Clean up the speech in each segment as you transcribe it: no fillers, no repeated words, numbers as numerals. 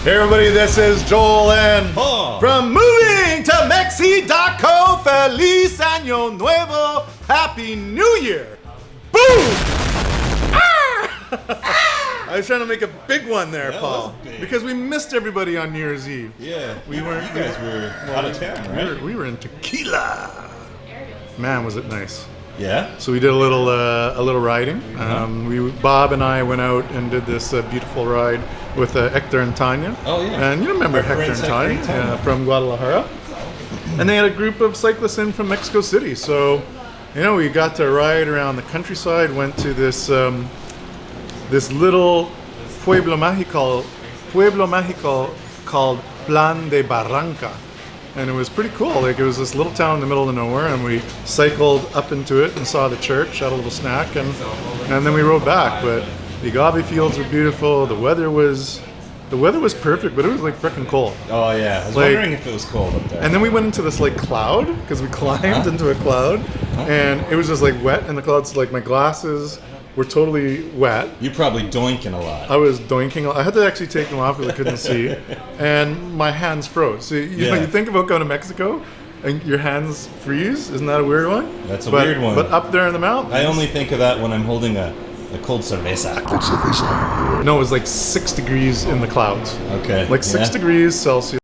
Hey everybody, this is Joel and from Moving to Mexico. Feliz Año Nuevo. Happy New Year. Boom! I was trying to make a big one there, that Paul, because we missed everybody on New Year's Eve. Yeah, we weren't. You guys were out of town, right? We were in Tequila. Man, was it nice. Yeah. So we did a little riding. Bob and I went out and did this beautiful ride with Hector and Tanya. Oh yeah. And you remember Hector and Tanya from Guadalajara. And they had a group of cyclists in from Mexico City. So, you know, we got to ride around the countryside. Went to this this little pueblo mágico called Plan de Barranca. And it was pretty cool. Like, it was this little town in the middle of nowhere, and we cycled up into it and saw the church, had a little snack, and then we rode back. But the agave fields were beautiful. The weather was perfect, but it was like freaking cold. Oh yeah, I was wondering if it was cold up there. And then we went into this like cloud, because we climbed into a cloud, and it was just like wet in the clouds. Like, my glasses were totally wet. You're probably doinking a lot. I was doinking. I had to actually take them off because I couldn't see, and my hands froze. So you know, you think about going to Mexico, and your hands freeze. Isn't that a weird one? That's a weird one. But up there in the mountains, I only think of that when I'm holding a cold cerveza. No, it was like 6 degrees in the clouds. Okay. Like 6 degrees Celsius.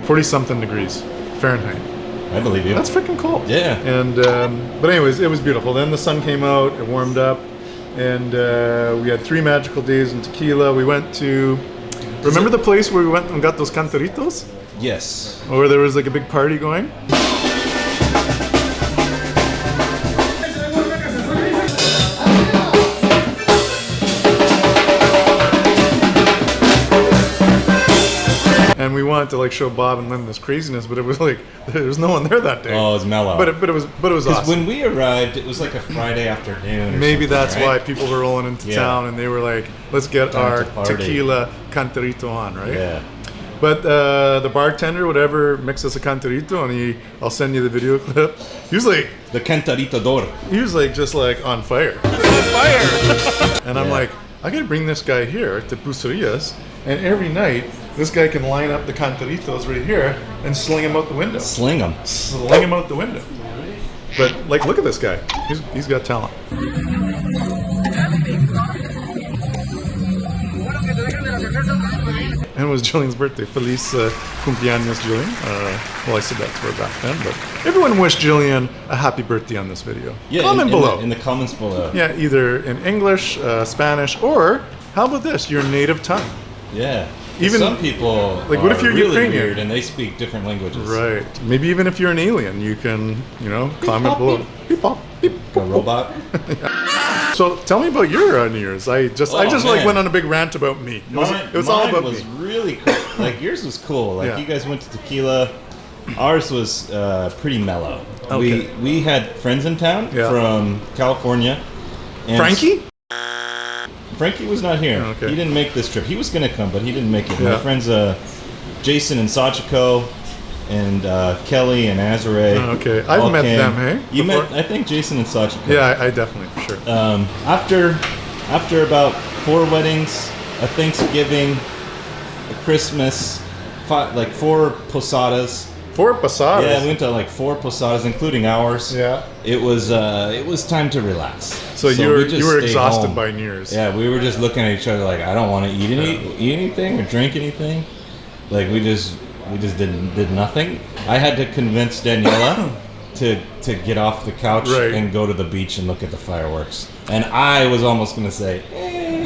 40-something degrees Fahrenheit. I believe you. That's freaking cool. Yeah. And but anyways, it was beautiful. Then the sun came out, it warmed up, and we had 3 magical days in Tequila. We went to, remember the place where we went and got those cantaritos? Yes. Where there was like a big party going? And we wanted to like show Bob and Lynn this craziness, but it was like there was no one there that day. Oh, it was mellow. But it was awesome. When we arrived, it was like a Friday afternoon. Maybe that's right? why people were rolling into town, and they were like, "Let's get our tequila cantarito on," right? Yeah. But the bartender, whatever, mixed us a cantarito, and I'll send you the video clip. He was like the cantarito d'or. He was like just like on fire. On fire. And I'm like, I gotta bring this guy here to Bucerias, and every night this guy can line up the cantaritos right here and sling them out the window. Sling them out the window. But like, look at this guy. He's got talent. And it was Jillian's birthday. Feliz cumpleaños, Jillian. Well, I said that to her back then, but everyone wish Jillian a happy birthday on this video. Yeah, comment below. In the comments below. Yeah, either in English, Spanish, or how about this, your native tongue? Yeah. Even some people like, what if you're really Ukrainian? Weird and they speak different languages. Right. Maybe even if you're an alien, you can, comment below. Beep pop, beep. A robot. So tell me about your New Year's. I just like went on a big rant about me. It was all about me. Mine was really cool. Like, yours was cool. Like, you guys went to Tequila. Ours was pretty mellow. Okay. We had friends in town from California. And Frankie was not here. Okay. He didn't make this trip. He was going to come, but he didn't make it. Yeah. My friends Jason and Sachiko and Kelly and Azare. Oh, okay. I've met them, hey? You met, I think, Jason and Sachiko. Yeah, I definitely, for sure. After about 4 weddings, a Thanksgiving, a Christmas, 4 posadas. 4 posadas? Yeah, we went to like 4 posadas, including ours. Yeah. It was time to relax. So you were exhausted by New Year's. Yeah, we were just looking at each other like, I don't want to eat anything or drink anything. Like, we just did nothing. I had to convince Daniela to get off the couch and go to the beach and look at the fireworks. And I was almost going to say,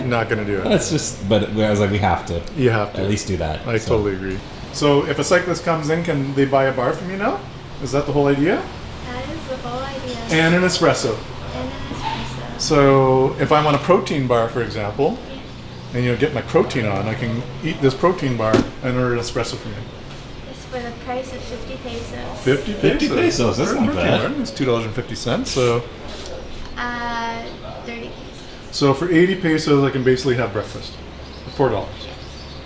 not going to do it. That's just, but I was like, we have to. You have to. At least do that. I totally agree. So if a cyclist comes in, can they buy a bar from you now? Is that the whole idea? That is the whole idea. And an espresso. So if I want a protein bar, for example, and get my protein on, I can eat this protein bar and order an espresso from you. It's for the price of 50 pesos. 50 pesos, that's not bad. It's $2.50, so... 30 pesos. So for 80 pesos, I can basically have breakfast. For $4.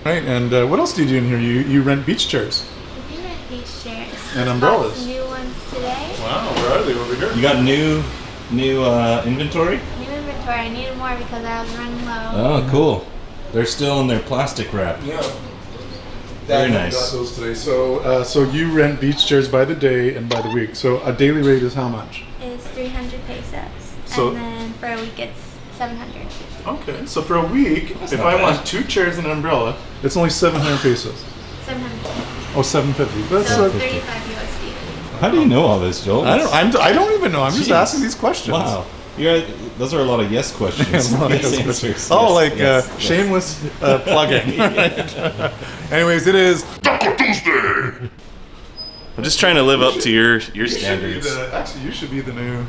Right, and what else do you do in here? You rent beach chairs. We do rent beach chairs. And umbrellas. Some new ones today. Wow, where are they over here? You got new inventory? New inventory. I needed more because I was running low. Oh, cool. They're still in their plastic wrap. Very Got nice. those today. So you rent beach chairs by the day and by the week. So a daily rate is how much? It's 300 pesos. So- and then for a week it's 750. Okay, so for a week, if not I bad. want 2 chairs and an umbrella, it's only 700 pesos. 750. Oh, 750. That's So 750. 35 USD. How do you know all this, Joel? I don't even know. I'm just Jeez. asking these questions. Wow. Those are a lot of yes questions. A lot of Yes yes answers. questions. Oh, Yes, like yes, yes. shameless plugging. Anyways, it is Taco Tuesday. I'm just trying to live up to your You should be standards. actually, you should be the new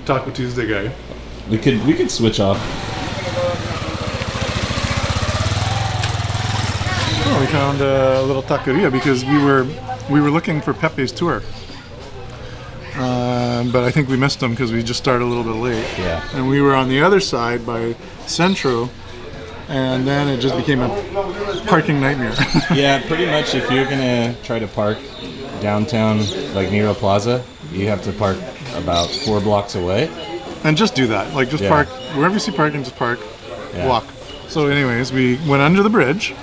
Taco Tuesday guy. We could switch off. Oh, we found a little taqueria because we were looking for Pepe's tour. But I think we missed him because we just started a little bit late. Yeah. And we were on the other side by Centro, and then it just became a parking nightmare. Yeah, pretty much if you're gonna try to park downtown, like Nero Plaza, you have to park about 4 blocks away. And just do that. Like, just Yeah. park wherever you see parking. Just park, Yeah. walk. So, anyways, we went under the bridge,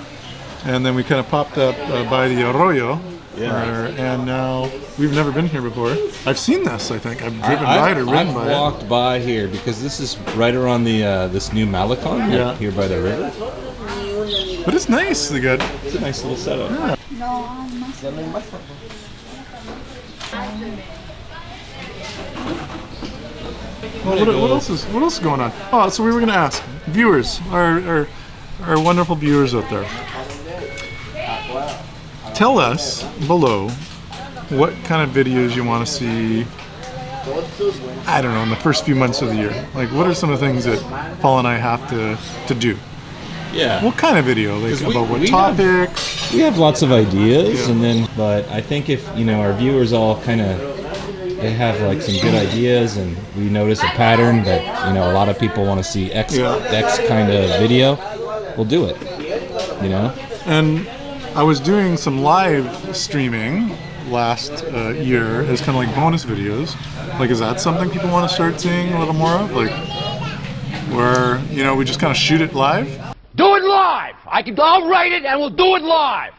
and then we kind of popped up by the Arroyo. And now we've never been here before. I've seen this. I think I've driven by it or ridden I've by it. walked by here because this is right around the this new Malecon Yeah. here by the river. But it's nice. They got It's a nice little setup. what else is going on? Oh, so we were going to ask viewers, our wonderful viewers out there. Tell us below what kind of videos you want to see. I don't know, in the first few months of the year. Like, what are some of the things that Paul and I have to do? Yeah. What kind of video? Like, 'Cause we- about what we have- topics? We have lots of ideas, Yeah. and then, but I think if our viewers all kind of they have like some good ideas, and we notice a pattern that a lot of people want to see X kind of video, we'll do it. And I was doing some live streaming last year as kind of like bonus videos. Like, is that something people want to start seeing a little more of? Like, where we just kind of shoot it live? Do it live! I'll write it and we'll do it live!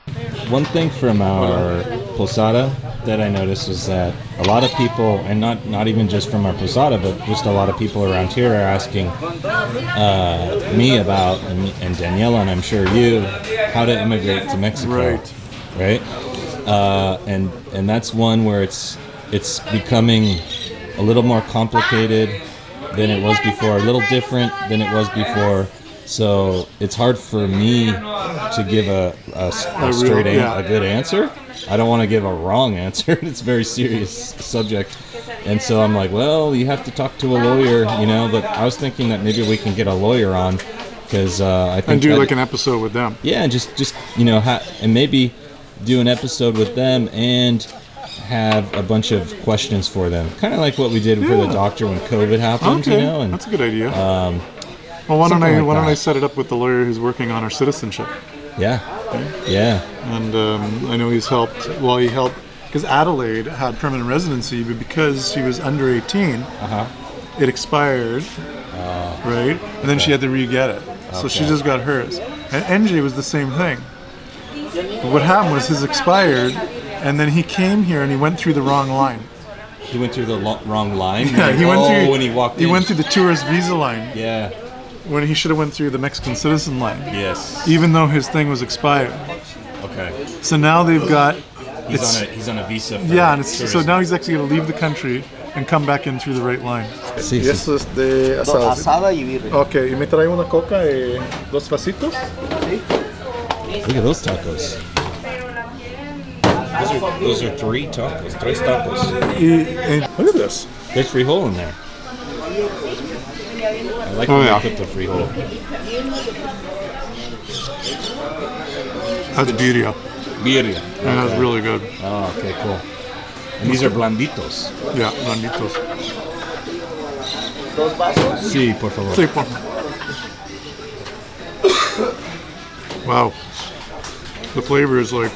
One thing from our posada that I noticed is that a lot of people, and not even just from our posada, but just a lot of people around here are asking me about, and Daniela, and I'm sure you, how to immigrate to Mexico. Right? And that's one where it's becoming a little more complicated than it was before, a little different than it was before. So it's hard for me to give a good answer. I don't want to give a wrong answer. It's a very serious subject. And so I'm like, well, you have to talk to a lawyer, but I was thinking that maybe we can get a lawyer on, because I think... And do like an episode with them. Yeah, and just and maybe do an episode with them and have a bunch of questions for them. Kind of like what we did for the doctor when COVID happened, Okay, and that's a good idea. Well, why don't something like I that. set it up with the lawyer who's working on our citizenship? yeah. And I know he's helped. Well, he helped because Adelaide had permanent residency, but because she was under 18, it expired, right? And then she had to re-get it. So she just got hers. And NJ was the same thing. But what happened was his expired, and then he came here and he went through the wrong line. He went through the wrong line. Yeah, he went through. when he walked He in. went through the tourist visa line Yeah. when he should have went through the Mexican citizen line, Yes. even though his thing was expired. Okay. So now they've got. He's on a visa. For Yeah, and so tourism. now he's actually going to leave the country and come back in through the right line. Sí, Y eso es de asado. Asada y birria. Ok, y me trae una coca y 2 vasitos. Look at those tacos. Those are 3 tacos. 3 tacos. Look at this. There's frijol in there. I like Oh, when yeah. they put the frijol. That's birria. Birria. And that's really good. Oh, okay, cool. And these are blanditos. Yeah, blanditos. Dos vasos. Sí, por favor. Sí, por- Wow. The flavor is like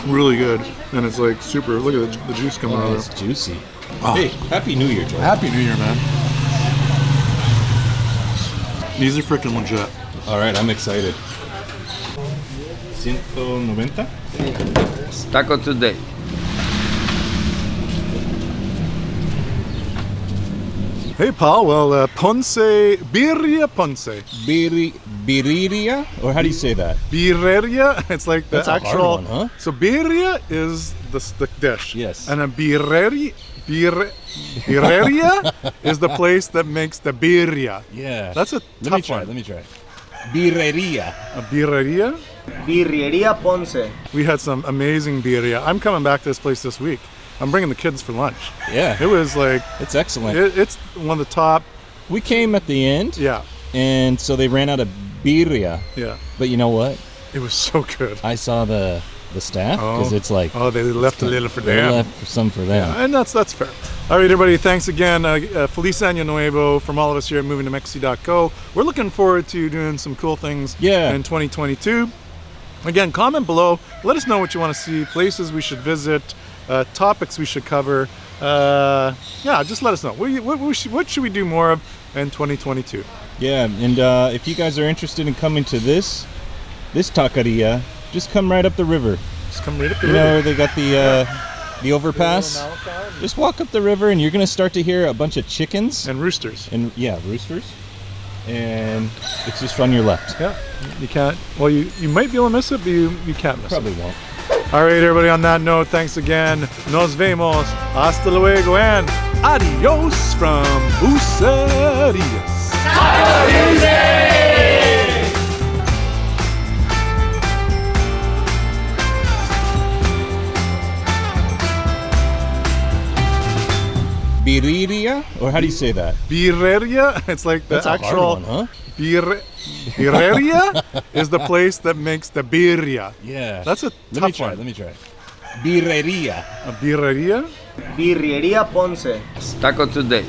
really good. And it's like super. Look at the juice coming out Oh, of it's it. juicy. Oh. Hey, Happy New Year, Joel. Happy New Year, man. These are freaking legit. All right, I'm excited. 190. Taco today. Hey, Paul. Well, Ponce, Birria Ponce. Birria? Or how do you say that? Birreria, it's like the That's a hard actual. one, huh? So birria is the dish. Yes. And a birreria is the place that makes the birria. Yeah. That's a tough one. Let me try. Birreria. A birreria. Birreria Ponce. We had some amazing birria. I'm coming back to this place this week. I'm bringing the kids for lunch. Yeah. It was like It's excellent. it's one of the top. We came at the end. Yeah, And so they ran out of birria. yeah. But you know what? It was so good. I saw the staff because it's like Oh, they left a little for they them. left some for them. And that's fair. All right, everybody, thanks again. Feliz Año Nuevo from all of us here at movingtomexi.co. We're looking forward to doing some cool things in 2022. Again, comment below. Let us know what you want to see, places we should visit, topics we should cover. Yeah, just let us know. What should we do more of in 2022? Yeah, and if you guys are interested in coming to this taqueria, just come right up the river. Just come right up the You know river. where they got the overpass? Just walk up the river and you're gonna start to hear a bunch of chickens And roosters. and roosters. And it's just on your left. Yeah, you can't. Well, you might be able to miss it, but you can't miss Probably it. won't. All right, everybody, on that note, thanks again. Nos vemos. Hasta luego and adios from Bucerias. Birria? Or how do you say that? Birreria, it's like the That's a hard actual. one, huh? Birreria is the place that makes the birria. Yeah. That's a tough one. Let me try. Birreria. A birreria? Birreria Ponce. Taco today.